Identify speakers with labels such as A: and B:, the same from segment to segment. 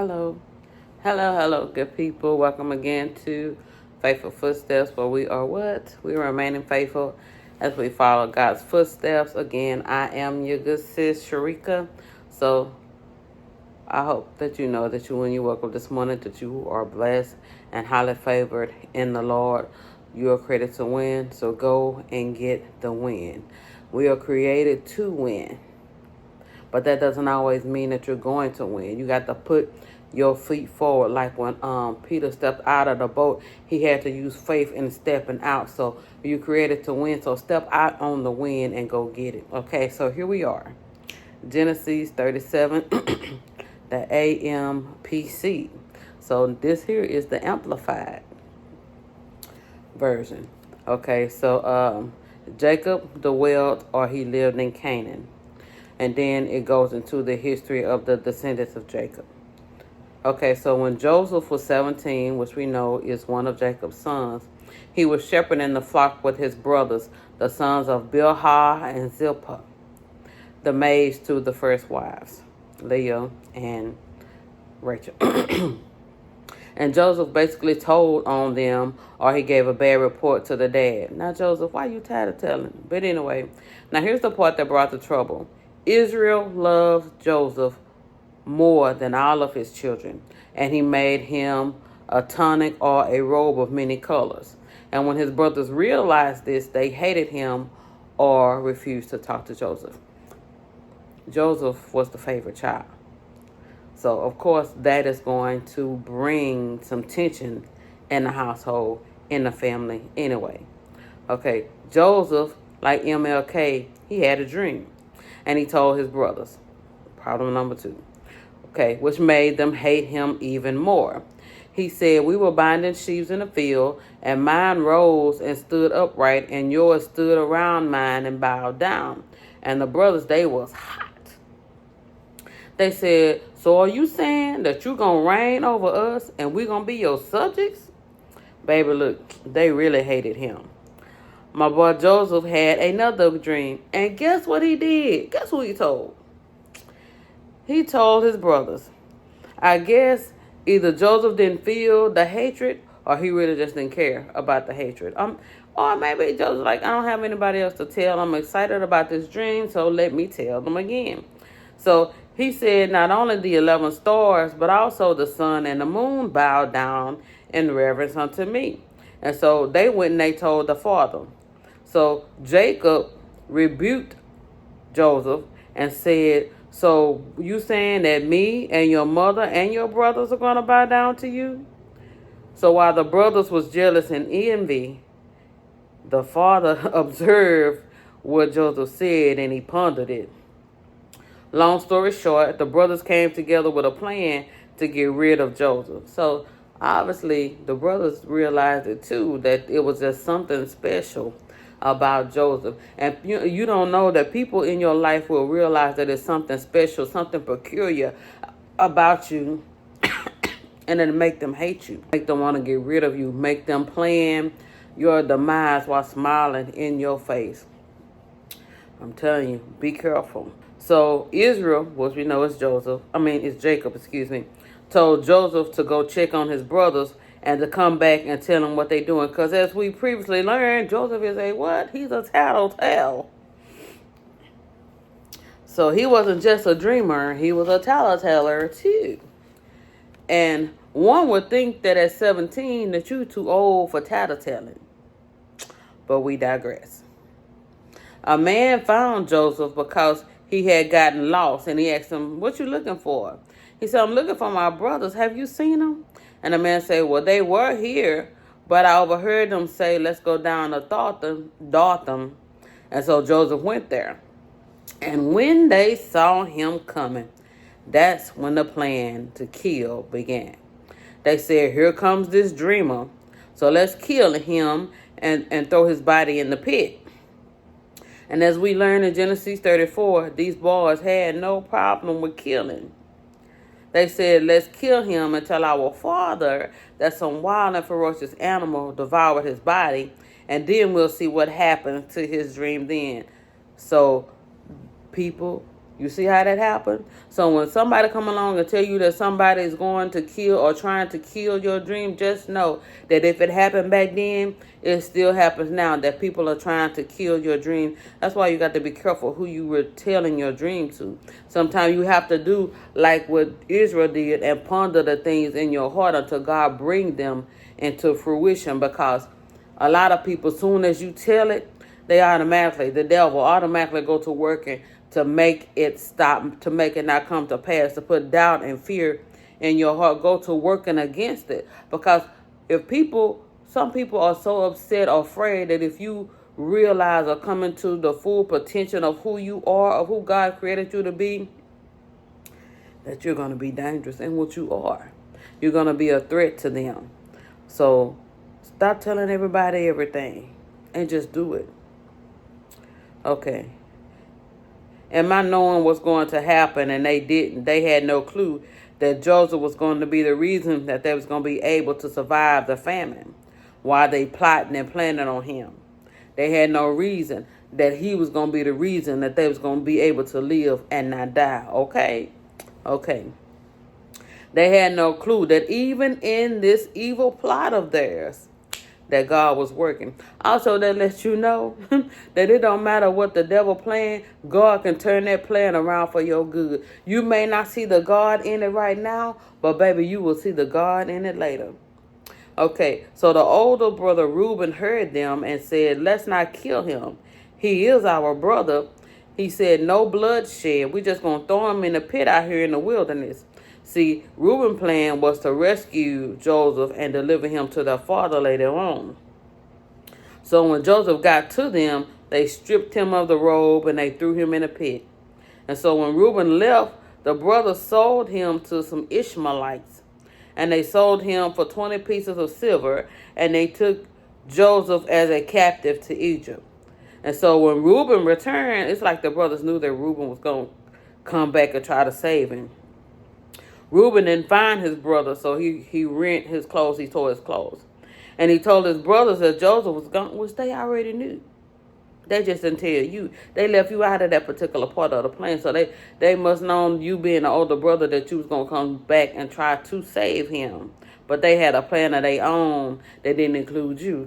A: Hello. Hello, good people. Welcome again to Faithful Footsteps, where we are what? We are remaining faithful as we follow God's footsteps. Again, I am your good sis, Sharika. So I hope that you know that when you woke up this morning, that you are blessed and highly favored in the Lord. You are created to win, so go and get the win. We are created to win. But that doesn't always mean that you're going to win. You got to put your feet forward. Like when Peter stepped out of the boat, he had to use faith in stepping out. So you created to win. So step out on the win and go get it. Okay, so here we are. Genesis 37, the AMPC. So this here is the amplified version. Okay, so Jacob dwelled or he lived in Canaan. And then it goes into the history of the descendants of Jacob. Okay, so when Joseph was 17, which we know is one of Jacob's sons, he was shepherding the flock with his brothers, the sons of Bilhah and Zilpah, the maids to the first wives, Leah and Rachel. And Joseph basically told on them, or he gave a bad report to the dad. Now, Joseph, why you tattletelling? But anyway, now here's the part that brought the trouble. Israel loved Joseph more than all of his children, and he made him a tunic or a robe of many colors. And when his brothers realized this, they hated him or refused to talk to Joseph. Joseph was the favorite child. So, of course, that is going to bring some tension in the household, in the family anyway. Okay, Joseph, like MLK, he had a dream. And he told his brothers. Problem number 2. Okay, which made them hate him even more. He said, we were binding sheaves in the field, and mine rose and stood upright, and yours stood around mine and bowed down. And the brothers, they was hot. They said, so are you saying that you're going to reign over us and we're going to be your subjects? Baby, look, they really hated him. My boy Joseph had another dream. And guess what he did? Guess who he told? He told his brothers. I guess either Joseph didn't feel the hatred or he really just didn't care about the hatred. Or maybe Joseph like, I don't have anybody else to tell. I'm excited about this dream, so let me tell them again. So he said not only the 11 stars, but also the sun and the moon bowed down in reverence unto me. And so they went and they told the father. So Jacob rebuked Joseph and said, so you saying that me and your mother and your brothers are going to bow down to you? So while the brothers was jealous and envy, the father observed what Joseph said and he pondered it. Long story short, the brothers came together with a plan to get rid of Joseph. So obviously the brothers realized it too, that it was just something special about Joseph. And you don't know that people in your life will realize that it's something special, something peculiar about you, and then make them hate you, make them want to get rid of you, make them plan your demise while smiling in your face. I'm telling you, be careful. So Israel, which we know is Jacob, told Joseph to go check on his brothers and to come back and tell them what they're doing. Because as we previously learned, Joseph is a what? He's a tattletale. So he wasn't just a dreamer, he was a tattleteller too. And one would think that at 17 that you're too old for tattletelling. But we digress. A man found Joseph because he had gotten lost, and he asked him, what you looking for? He said, I'm looking for my brothers. Have you seen them? And the man said, well, they were here, but I overheard them say, let's go down to Dothan. And so Joseph went there. And when they saw him coming, that's when the plan to kill began. They said, here comes this dreamer, so let's kill him and throw his body in the pit. And as we learn in Genesis 34, these boys had no problem with killing. They said, let's kill him and tell our father that some wild and ferocious animal devoured his body, and then we'll see what happens to his dream then. So people You see how that happened? So when somebody come along and tell you that somebody is going to kill or trying to kill your dream, just know that if it happened back then, it still happens now, that people are trying to kill your dream. That's why you got to be careful who you were telling your dream to. Sometimes you have to do like what Israel did and ponder the things in your heart until God bring them into fruition, because a lot of people, soon as you tell it, the devil automatically go to working to make it stop, to make it not come to pass, to put doubt and fear in your heart, go to working against it. Because some people are so upset or afraid that if you realize or come into the full potential of who you are, of who God created you to be, that you're going to be dangerous in what you are. You're going to be a threat to them. So stop telling everybody everything and just do it. Okay. And my knowing what's going to happen, and they didn't. They had no clue that Joseph was going to be the reason that they was going to be able to survive the famine while they plotting and planning on him. They had no reason that he was going to be the reason that they was going to be able to live and not die. Okay? Okay. They had no clue that even in this evil plot of theirs, that God was working. Also, that lets you know that it don't matter what the devil plan, God can turn that plan around for your good. You may not see the God in it right now, but baby, you will see the God in it later. Okay, so the older brother Reuben heard them and said, let's not kill him. He is our brother. He said, no bloodshed. We just going to throw him in the pit out here in the wilderness. See, Reuben's plan was to rescue Joseph and deliver him to their father later on. So when Joseph got to them, they stripped him of the robe and they threw him in a pit. And so when Reuben left, the brothers sold him to some Ishmaelites. And they sold him for 20 pieces of silver, and they took Joseph as a captive to Egypt. And so when Reuben returned, it's like the brothers knew that Reuben was going to come back and try to save him. Reuben didn't find his brother, so he rent his clothes, he tore his clothes. And he told his brothers that Joseph was gone, which they already knew. They just didn't tell you. They left you out of that particular part of the plan. So they must known, you being the older brother, that you was going to come back and try to save him. But they had a plan of their own that didn't include you.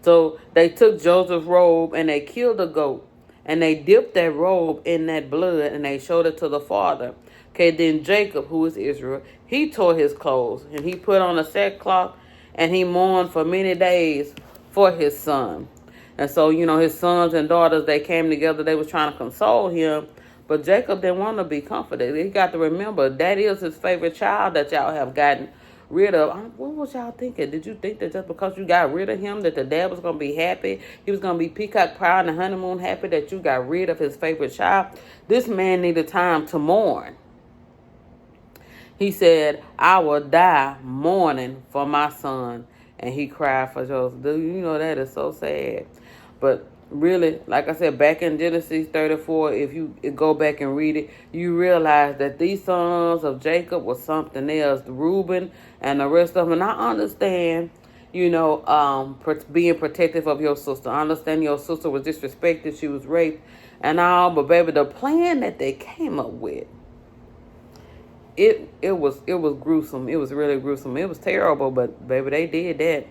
A: So they took Joseph's robe and they killed a goat. And they dipped that robe in that blood and they showed it to the father. Okay, then Jacob, who is Israel, he tore his clothes and he put on a sackcloth and he mourned for many days for his son. And so, his sons and daughters, they came together, they was trying to console him. But Jacob didn't want to be comforted. He got to remember, that is his favorite child that y'all have gotten rid of. What was y'all thinking? Did you think that just because you got rid of him that the dad was going to be happy? He was going to be peacock proud and honeymoon happy that you got rid of his favorite child? This man needed time to mourn. He said, I will die mourning for my son. And he cried for Joseph. That is so sad. But really, like I said, back in Genesis 34, if you go back and read it, you realize that these sons of Jacob was something else. Reuben and the rest of them. And I understand, being protective of your sister. I understand your sister was disrespected. She was raped and all. But baby, the plan that they came up with, it was gruesome. It was really gruesome. It was terrible, but baby, they did that.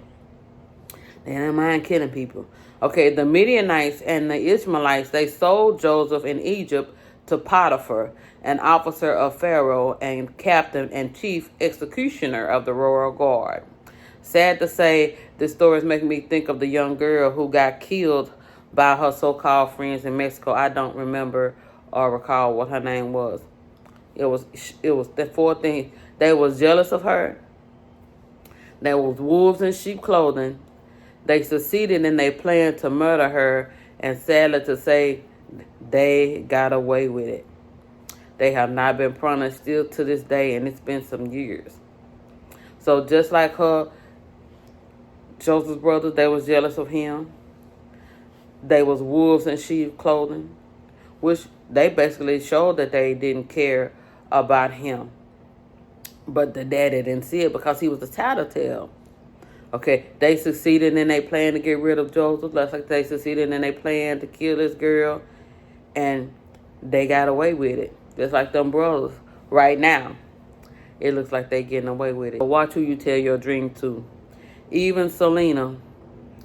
A: They didn't mind killing people. Okay, the Midianites and the Ishmaelites, they sold Joseph in Egypt to Potiphar, an officer of Pharaoh and captain and chief executioner of the royal guard. Sad to say, this story is making me think of the young girl who got killed by her so-called friends in Mexico. I don't remember or recall what her name was. It was the four things. They was jealous of her. There was wolves in sheep clothing. They succeeded in their plan to murder her, and sadly to say, they got away with it. They have not been punished still to this day, and it's been some years. So just like her, Joseph's brothers, they was jealous of him. They was wolves in sheep clothing, which they basically showed that they didn't care about him. But the daddy didn't see it because he was a tattletale. Okay, they succeeded in their plan to get rid of Joseph. Just like they succeeded in their plan to kill this girl. And they got away with it. Just like them brothers. Right now, it looks like they getting away with it. But watch who you tell your dream to. Even Selena,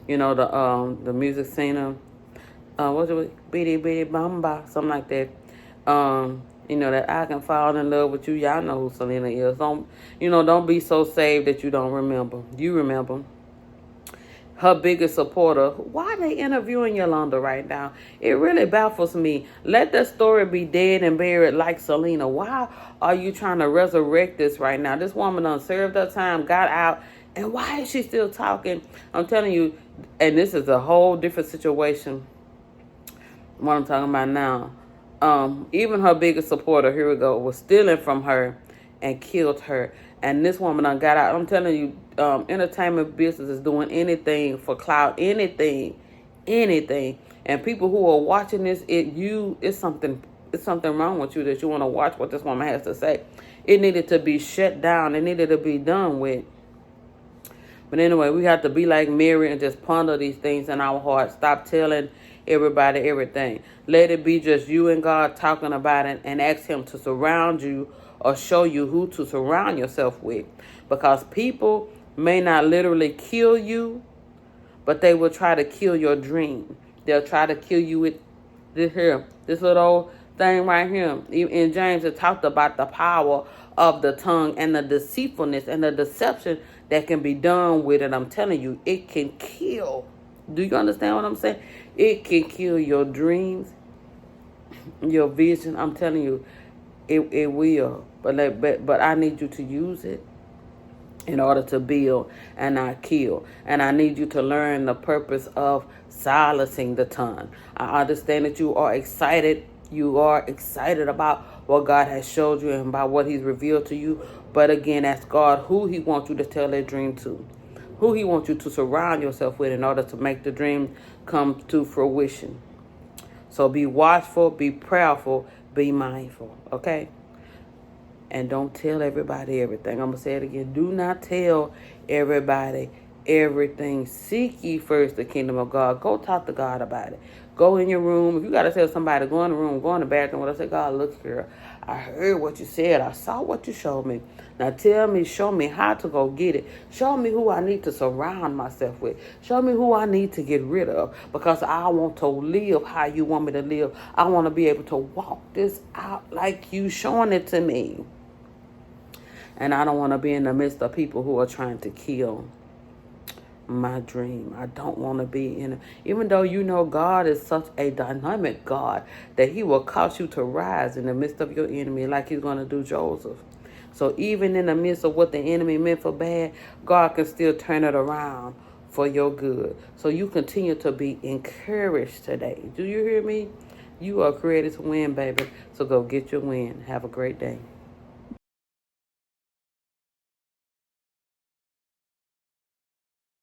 A: you know, the music singer, what's it, Bitty Bitty Bamba, something like that. You know, that I can fall in love with you. Y'all know who Selena is. Don't be so saved that you don't remember. You remember. Her biggest supporter. Why are they interviewing Yolanda right now? It really baffles me. Let that story be dead and buried like Selena. Why are you trying to resurrect this right now? This woman done served her time, got out, and why is she still talking? I'm telling you, and this is a whole different situation. What I'm talking about now. Even her biggest supporter, here we go, was stealing from her and killed her. And this woman done got out. I'm telling you, entertainment business is doing anything for clout, anything. And people who are watching this, it's something wrong with you that you want to watch what this woman has to say. It needed to be shut down. It needed to be done with. But anyway, we have to be like Mary and just ponder these things in our hearts. Stop telling everybody everything. Let it be just you and God talking about it, and ask him to surround you or show you who to surround yourself with. Because people may not literally kill you, but they will try to kill your dream. They'll try to kill you with this little thing right here. In James, it talked about the power of the tongue and the deceitfulness and the deception that can be done with it. I'm telling you, it can kill. Do you understand what I'm saying? It can kill your dreams, your vision. I'm telling you, it will. But I need you to use it in order to build and not kill. And I need you to learn the purpose of silencing the tongue. I understand that you are excited. You are excited about what God has showed you and about what he's revealed to you. But again, ask God who he wants you to tell that dream to. Who he wants you to surround yourself with in order to make the dream come to fruition. So be watchful, be prayerful, be mindful. Okay? And don't tell everybody everything. I'm going to say it again. Do not tell everybody everything. Seek ye first the kingdom of God. Go talk to God about it. Go in your room. If you got to tell somebody, go in the room, go in the bathroom. When I say, God, look here. I heard what you said. I saw what you showed me. Now tell me, show me how to go get it. Show me who I need to surround myself with. Show me who I need to get rid of. Because I want to live how you want me to live. I want to be able to walk this out like you showing it to me. And I don't want to be in the midst of people who are trying to kill my dream. I don't want to be in it. Even though you know God is such a dynamic God that he will cause you to rise in the midst of your enemy like he's going to do Joseph. So even in the midst of what the enemy meant for bad, God can still turn it around for your good. So you continue to be encouraged today. Do you hear me? You are created to win, baby. So go get your win. Have a great day.